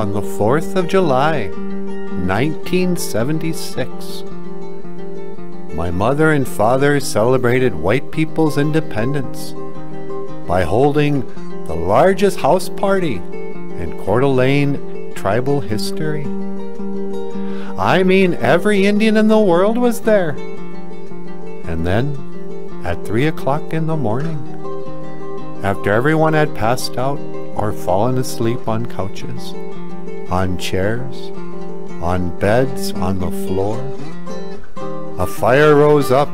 on the 4th of July, 1976. My mother and father celebrated white people's independence by holding the largest house party in Coeur d'Alene tribal history. I mean, every Indian in the world was there. And then, at 3 o'clock in the morning, after everyone had passed out or fallen asleep on couches, on chairs, on beds, on the floor, a fire rose up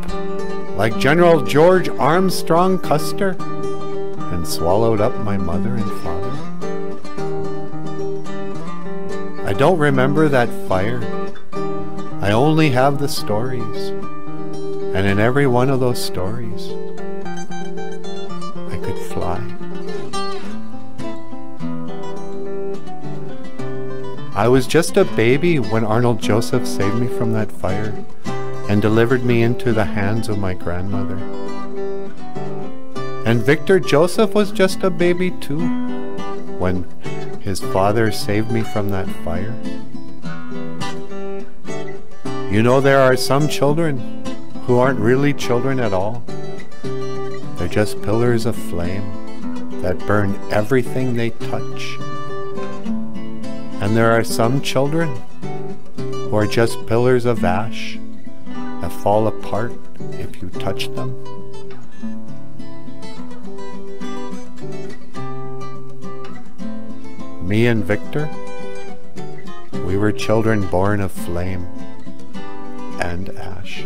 like General George Armstrong Custer and swallowed up my mother and father. I don't remember that fire. I only have the stories. And in every one of those stories, I could fly. I was just a baby when Arnold Joseph saved me from that fire and delivered me into the hands of my grandmother. And Victor Joseph was just a baby too when his father saved me from that fire. You know, there are some children who aren't really children at all. They're just pillars of flame that burn everything they touch. And there are some children who are just pillars of ash that fall apart if you touch them. Me and Victor, we were children born of flame and ash.